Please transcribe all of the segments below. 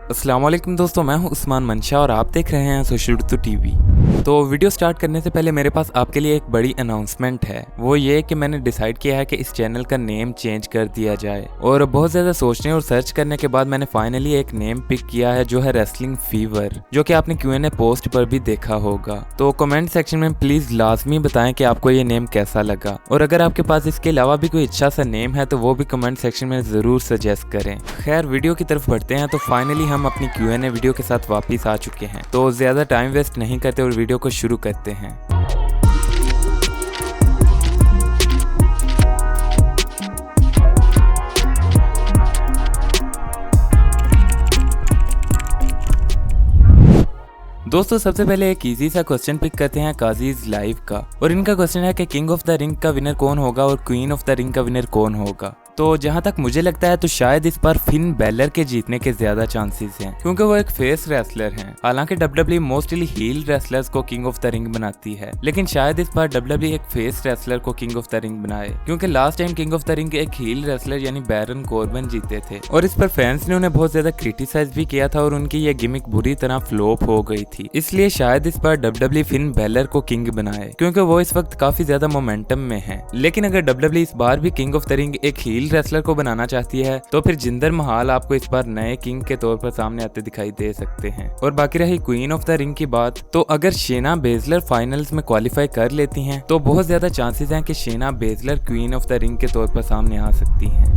अस्सलाम वालेकुम दोस्तों, मैं हूं उस्मान मंशा और आप देख रहे हैं सोशल टू टीवी। तो वीडियो स्टार्ट करने से पहले मेरे पास आपके लिए एक बड़ी अनाउंसमेंट है। वो ये कि मैंने डिसाइड किया है कि इस चैनल का नेम चेंज कर दिया जाए और बहुत ज़्यादा सोचने और सर्च करने के बाद मैंने फाइनली एक नेम पिक किया है जो है रेसलिंग फीवर, जो कि आपने Q&A पोस्ट पर भी देखा होगा। तो कमेंट सेक्शन में प्लीज़ लाजमी बताएं कि आपको ये नेम कैसा लगा, और अगर आपके पास इसके अलावा भी कोई अच्छा सा नेम है तो वो भी कमेंट सेक्शन में ज़रूर सजेस्ट करें। खैर, वीडियो की तरफ बढ़ते हैं। तो फाइनली हम अपनी Q&A वीडियो के साथ वापस आ चुके हैं, तो ज़्यादा टाइम वेस्ट नहीं करते और वीडियो को शुरू करते हैं। दोस्तों, सबसे पहले एक इजी सा क्वेश्चन पिक करते हैं काजीज लाइव का, और इनका क्वेश्चन है कि किंग ऑफ द रिंग का विनर कौन होगा और क्वीन ऑफ द रिंग का विनर कौन होगा। तो जहां तक मुझे लगता है तो शायद इस बार फिन बैलर के जीतने के ज्यादा चांसेस हैं, क्योंकि वो एक फेस रेसलर हैं। हालांकि WWE मोस्टली हील रेसलर्स को किंग ऑफ द रिंग बनाती है, लेकिन शायद इस बार WWE एक फेस रेसलर को किंग ऑफ द रिंग बनाए, क्योंकि last time king of the ring एक हील रेसलर यानी बैरन कॉर्बन जीते थे, और इस पर फैंस ने उन्हें बहुत ज्यादा क्रिटिसाइज भी किया था और उनकी ये गिमिक बुरी तरह फ्लॉप हो गई थी। इसलिए शायद इस बार WWE फिन बैलर को किंग बनाए, क्योंकि वो इस वक्त काफी ज्यादा मोमेंटम में है। लेकिन अगर WWE इस बार भी किंग ऑफ द रिंग एक हील रेसलर को बनाना चाहती है तो फिर जिंदर महाल आपको इस बार नए किंग के तौर पर सामने आते दिखाई दे सकते हैं। और बाकी रही क्वीन ऑफ द रिंग की बात, तो अगर शेना बेजलर फाइनल्स में क्वालिफाई कर लेती हैं तो बहुत ज्यादा चांसेस हैं कि शेना Baszler queen of the ring के तौर पर सामने आ सकती हैं।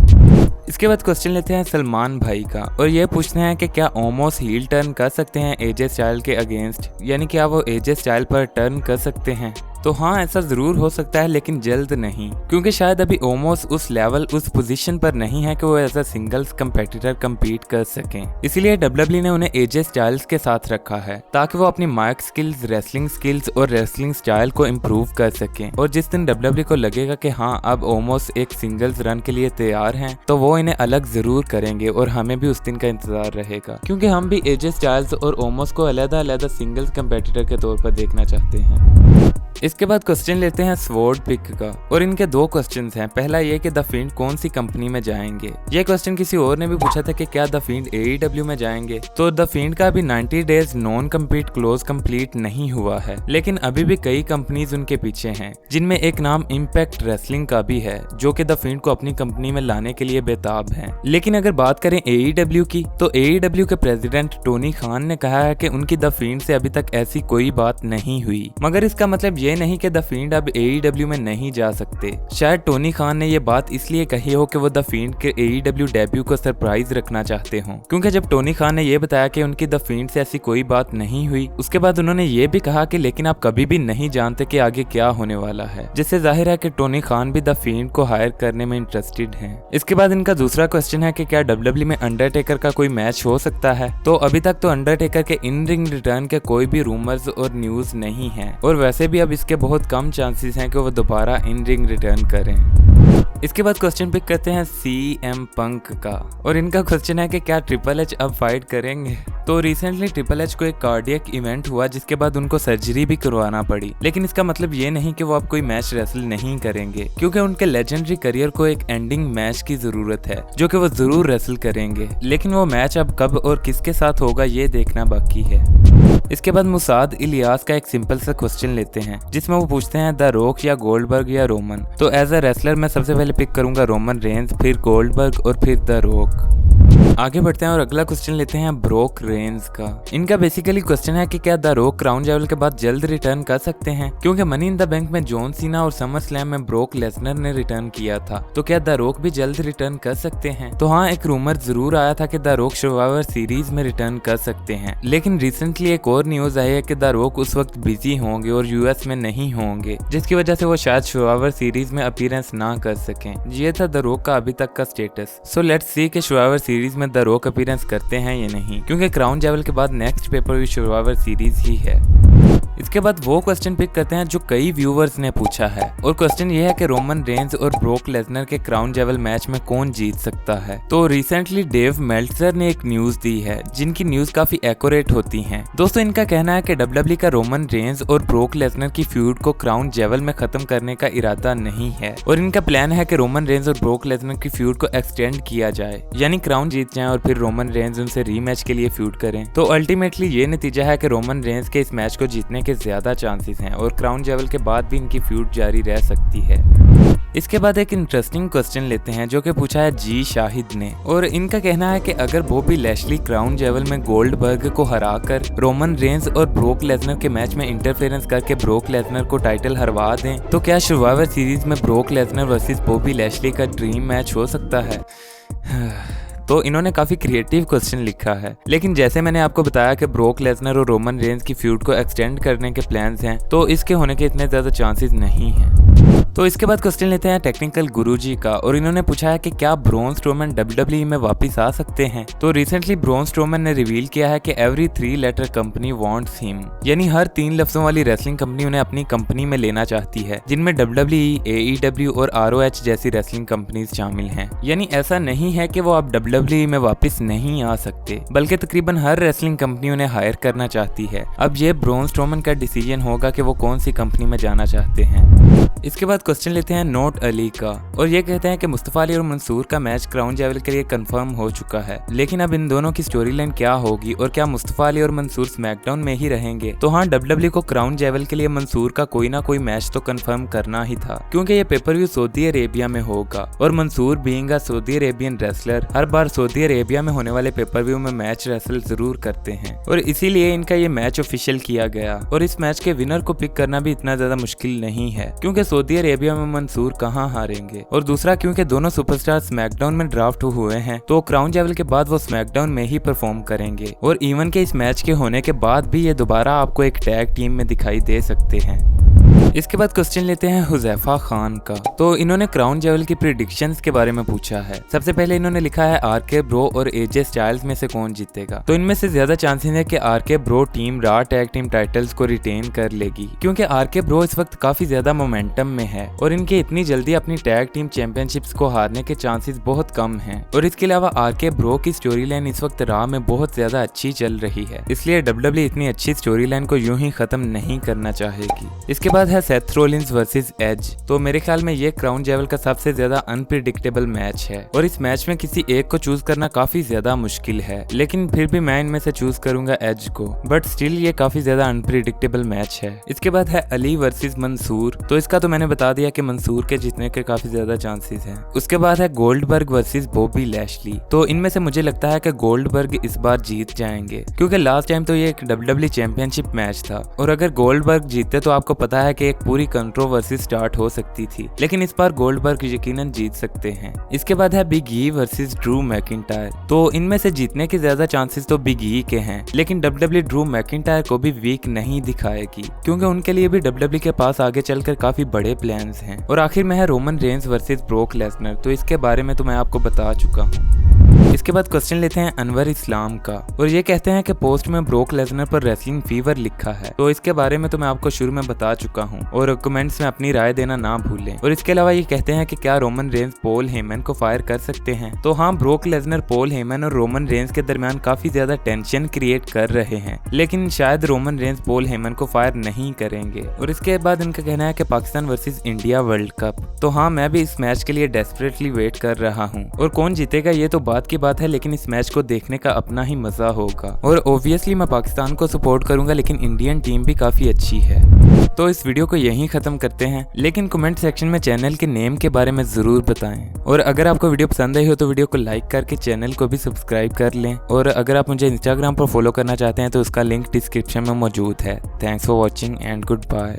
इसके बाद क्वेश्चन लेते हैं सलमान भाई का, और ये पूछते हैं कि क्या ओमोस हील टर्न कर सकते हैं एजे स्टाइल के अगेंस्ट, यानी क्या वो एजे स्टाइल पर टर्न कर सकते हैं। तो हाँ, ऐसा जरूर हो सकता है, लेकिन जल्द नहीं, क्योंकि शायद अभी ओमोस उस लेवल उस पोजीशन पर नहीं है कि वो as a singles competitor compete कर सकें। इसीलिए WWE ने उन्हें एजे स्टाइल्स के साथ रखा है ताकि वो अपनी माइक स्किल्स, रेसलिंग स्किल्स और रेसलिंग स्टाइल को इम्प्रूव कर सकें। और जिस दिन WWE को लगेगा कि हाँ अब ओमोस एक सिंगल्स रन के लिए तैयार हैं, तो वो इन्हें अलग जरूर करेंगे और हमें भी उस दिन का इंतजार रहेगा, क्योंकि हम भी एजे स्टाइल्स और ओमोस को अलग-अलग सिंगल्स कंपेटिटर के तौर पर देखना चाहते हैं। इसके बाद क्वेश्चन लेते हैं स्वॉर्ड पिक का, और इनके दो क्वेश्चंस हैं। पहला ये कि द फील्ड कौन सी कंपनी में जाएंगे। ये क्वेश्चन किसी और ने भी पूछा था कि क्या द फील्ड AEW में जाएंगे। तो द फील्ड का अभी 90 days non compete close complete नहीं हुआ है, लेकिन अभी भी कई कंपनीज उनके पीछे हैं, जिनमें एक नाम इम्पैक्ट रेसलिंग का भी है, जो कि द फील्ड को अपनी कंपनी में लाने के लिए बेताब है। लेकिन अगर बात करें AEW की, तो AEW के प्रेसिडेंट टोनी खान ने कहा है कि उनकी द फील्ड से अभी तक ऐसी कोई बात नहीं हुई, मगर इसका मतलब ये नहीं कि द फील्ड अब AEW में नहीं जा सकते। शायद टोनी खान ने ये बात इसलिए कही हो कि वो द फील्ड के AEW डेब्यू को सरप्राइज रखना चाहते हो, क्योंकि जब टोनी खान ने ये बताया कि उनकी द फील्ड से ऐसी कोई बात नहीं हुई, उसके बाद उन्होंने ये भी कहा कि लेकिन आप कभी भी नहीं जानते कि आगे क्या होने वाला है, जिससे जाहिर है कि टोनी खान भी द फील्ड को हायर करने में इंटरेस्टेड हैं। इसके बाद इनका दूसरा क्वेश्चन है कि क्या WWE में अंडरटेकर का कोई मैच हो सकता है। तो अभी तक तो अंडरटेकर के इन रिंग रिटर्न के कोई भी रूमर्स और न्यूज नहीं है, और वैसे भी अब इसके बहुत कम चांसेस हैं कि वो दोबारा इन रिंग रिटर्न करें। इसके बाद क्वेश्चन पिक करते हैं CM पंक का, और इनका क्वेश्चन है कि क्या ट्रिपल एच अब फाइट करेंगे। तो रिसेंटली ट्रिपल एच को एक कार्डियक इवेंट हुआ, जिसके बाद उनको सर्जरी भी करवाना पड़ी, लेकिन इसका मतलब ये नहीं कि वो अब कोई मैच रेसल नहीं करेंगे, क्योंकि उनके लेजेंडरी करियर को एक एंडिंग मैच की जरूरत है, जो कि वो जरूर रेसल करेंगे। लेकिन वो मैच अब कब और किसके साथ होगा ये देखना बाकी है। इसके बाद मुसाद इलियास का एक सिंपल सा क्वेश्चन लेते हैं, जिसमें वो पूछते हैं द रॉक या गोल्डबर्ग या रोमन। तो एज अ रेसलर मैं सबसे पहले पिक करूंगा रोमन रेंज, फिर गोल्डबर्ग और फिर द रॉक। आगे बढ़ते हैं और अगला क्वेश्चन लेते हैं ब्रोक रेंज का। इनका बेसिकली क्वेश्चन है कि क्या द रॉक क्राउन जेवल के बाद जल्द रिटर्न कर सकते हैं, क्योंकि मनी इन द बैंक में जॉन सीना और समर स्लैम में ब्रोक लेसनर ने रिटर्न किया था। तो क्या द रॉक भी जल्द रिटर्न कर सकते हैं। तो हाँ, एक रूमर जरूर आया था कि द रॉक सर्वाइवर सीरीज में रिटर्न कर सकते हैं, लेकिन रिसेंटली एक और न्यूज आई है कि द रॉक उस वक्त बिजी होंगे और US में नहीं होंगे, जिसकी वजह से वो शायद सर्वाइवर सीरीज में अपीयरेंस ना कर सकें। ये था द रॉक का अभी तक का स्टेटस। सो लेट्स सी कि सर्वाइवर सीरीज में द रॉक अपीयरेंस करते हैं या नहीं, क्योंकि क्राउन जेवल के बाद next pay per view survivor series ही है। इसके बाद वो क्वेश्चन पिक करते हैं जो कई व्यूवर्स ने पूछा है, और क्वेश्चन ये है कि रोमन रेंज और ब्रोक लेसनर के क्राउन जेवल मैच में कौन जीत सकता है। तो रिसेंटली डेव मेल्टजर ने एक न्यूज दी है जिनकी न्यूज काफी एक्यूरेट होती हैं। दोस्तों, इनका कहना है कि डब्ल्यूडब्ल्यूई का रोमन रेंज और ब्रोक लेसनर की फ्यूड को क्राउन जेवल में खत्म करने का इरादा नहीं है, और इनका प्लान है कि रोमन रेंज और ब्रोक लेसनर की फ्यूड को एक्सटेंड किया जाए, यानी क्राउन जीत जाए और फिर रोमन रेंज उनसे रीमैच के लिए फ्यूड करें। तो अल्टीमेटली ये नतीजा है कि रोमन रेंज के इस मैच को जीतने के ज्यादा चांसेस हैं और क्राउन जेवल के बाद भी इनकी फ्यूड जारी रह सकती है। इसके बाद एक इंटरेस्टिंग क्वेश्चन लेते हैं जो कि पूछा है जी शाहिद ने, और इनका कहना है कि अगर बॉबी लैशली क्राउन जेवल में गोल्डबर्ग को हराकर रोमन रेंज और ब्रोक लेसनर के मैच में इंटरफेरेंस करके ब्रोक लेसनर को टाइटल हरवा दें तो क्या सर्वाइवर सीरीज में broke Lesnar versus Bobby Lashley का ड्रीम मैच हो सकता है। तो इन्होंने काफी क्रिएटिव क्वेश्चन लिखा है, लेकिन जैसे मैंने आपको बताया कि ब्रोक लेसनर और रोमन रेंज की फ्यूड को एक्सटेंड करने के प्लान्स हैं, तो इसके होने के इतने ज्यादा चांसेस नहीं हैं। तो इसके बाद क्वेश्चन लेते हैं टेक्निकल गुरुजी का, और इन्होंने पूछा है कि क्या ब्रॉन स्ट्रोमैन डब्ल्यूडब्ल्यूई में वापस आ सकते हैं। तो रिसेंटली ब्रॉन स्ट्रोमैन ने रिवील किया है कि every 3 letter company wants him, यानी हर 3 लफ्जों वाली रेसलिंग कंपनी उन्हें अपनी कंपनी में लेना चाहती है, जिनमें डब्ल्यूडब्ल्यूई, AEW और ROH जैसी रेसलिंग कंपनीज शामिल हैं। यानी ऐसा नहीं है कि वो अब डब्ल्यूडब्ल्यूई में वापस नहीं आ सकते, बल्कि तकरीबन हर रेसलिंग कंपनी उन्हें हायर करना चाहती है। अब ये ब्रॉन स्ट्रोमैन का डिसीजन होगा कि वो कौन सी कंपनी में जाना चाहते हैं। इसके बाद क्वेश्चन लेते हैं नोट अली का, और ये कहते हैं कि मुस्तफा अली और मंसूर का मैच क्राउन जेवल के लिए कंफर्म हो चुका है, लेकिन अब इन दोनों की स्टोरी लाइन क्या होगी और क्या मुस्तफा अली और मंसूर स्मैकडाउन में ही रहेंगे। तो हाँ, डब्ल्यूडब्ल्यूई को क्राउन जेवल के लिए मंसूर का कोई ना कोई मैच तो कंफर्म करना ही था, क्योंकि ये पेपर व्यू सऊदी अरेबिया में होगा, और Mansoor being a Saudi Arabian wrestler हर बार सऊदी अरेबिया में होने वाले पेपर व्यू में मैच रेसल जरूर करते हैं, और इसीलिए इनका ये मैच ऑफिशियल किया गया। और इस मैच के विनर को पिक करना भी इतना ज्यादा मुश्किल नहीं है, क्योंकि सऊदी अरेबिया में मंसूर कहां हारेंगे, और दूसरा क्योंकि दोनों सुपरस्टार स्मैकडाउन में ड्राफ्ट हुए हैं, तो क्राउन जेवल के बाद वो स्मैकडाउन में ही परफॉर्म करेंगे, और इवन के इस मैच के होने के बाद भी ये दोबारा आपको एक टैग टीम में दिखाई दे सकते हैं। इसके बाद क्वेश्चन लेते हैं हुजैफा खान का, तो इन्होंने क्राउन जेवल की प्रेडिक्शंस के बारे में पूछा है। सबसे पहले इन्होंने लिखा है आरके ब्रो और एजे स्टाइल्स में से कौन जीतेगा। तो इनमें से ज्यादा चांसेस है कि RK Bro team raw tag team titles को रिटेन कर लेगी, क्योंकि आरके ब्रो इस वक्त काफी ज्यादा मोमेंटम में है, और इनके इतनी जल्दी अपनी टैग टीम चैंपियनशिप्स को हारने के चांसेस बहुत कम हैं। और इसके अलावा आरके ब्रो की स्टोरी लाइन इस वक्त रॉ में बहुत ज्यादा अच्छी चल रही है, इसलिए डब्ल्यूडब्ल्यूई इतनी अच्छी स्टोरी लाइन को यूं ही खत्म नहीं करना चाहेगी। इसके बाद है सेथ रोलिंस वर्सेस एज, तो मेरे ख्याल में ये क्राउन जेवल का सबसे ज्यादा अनप्रिडिक्टेबल मैच है, और इस मैच में किसी एक को चूज करना काफी ज्यादा मुश्किल है, लेकिन फिर भी मैं इनमें से चूज करूंगा एज को, बट स्टिल ये काफी ज्यादा अनप्रिडिक्टेबल मैच है। इसके बाद है अली वर्सेस मंसूर, तो इसका तो मैंने बता दिया कि मंसूर के जीतने के काफी ज्यादा चांसेस हैं। उसके बाद है गोल्डबर्ग वर्सेस बॉबी लैशली, तो इनमें से मुझे लगता है कि गोल्डबर्ग इस बार जीत जाएंगे, क्योंकि लास्ट टाइम तो ये एक डब्ल्यूडब्ल्यूई चैंपियनशिप मैच था, और अगर गोल्डबर्ग जीतते तो आपको पता है कि एक पूरी कंट्रोवर्सी स्टार्ट हो सकती थी, लेकिन इस बार गोल्डबर्ग यकीनन जीत सकते हैं। इसके बाद है big E versus Drew McIntyre, तो इनमें से जीतने के ज्यादा चांसेस तो बिग ई के हैं, लेकिन डब्ल्यूडब्ल्यूई ड्रू मैकिंटायर को भी वीक नहीं दिखाएगी, क्योंकि उनके लिए भी डब्ल्यूडब्ल्यूई के पास आगे चलकर काफी बड़े प्लान्स हैं। और आखिर में है Roman Reigns versus broke Lesnar, तो इसके बारे में तो मैं आपको बता चुका हूँ। इसके बाद क्वेश्चन लेते हैं अनवर इस्लाम का, और ये कहते हैं कि पोस्ट में ब्रोक लेसनर पर रेसलिंग फीवर लिखा है, तो इसके बारे में तो मैं आपको शुरू में बता चुका हूँ, और कमेंट्स में अपनी राय देना ना भूलें। और इसके अलावा ये कहते हैं कि क्या रोमन रेंज पॉल हेमन को फायर कर सकते हैं। तो हाँ, ब्रोक लेसनर पॉल हेमन और रोमन रेंज के दरमियान काफी ज्यादा टेंशन क्रिएट कर रहे हैं, लेकिन शायद रोमन रेंज पॉल हेमन को फायर नहीं करेंगे। और इसके बाद इनका कहना है कि Pakistan versus India world cup, तो हाँ, मैं भी इस मैच के लिए डेस्परेटली वेट कर रहा हूँ, और कौन जीतेगा ये तो बात की बात है, लेकिन इस मैच को देखने का अपना ही मजा होगा। और ऑब्वियसली मैं पाकिस्तान को सपोर्ट करूंगा, लेकिन इंडियन टीम भी काफी अच्छी है। तो इस वीडियो को यहीं खत्म करते हैं, लेकिन कमेंट सेक्शन में चैनल के नेम के बारे में जरूर बताएं, और अगर आपको वीडियो पसंद आई हो तो वीडियो को लाइक करके चैनल को भी सब्सक्राइब कर लें, और अगर आप मुझे इंस्टाग्राम पर फॉलो करना चाहते हैं तो उसका लिंक डिस्क्रिप्शन में मौजूद है। Thanks for watching and good bye.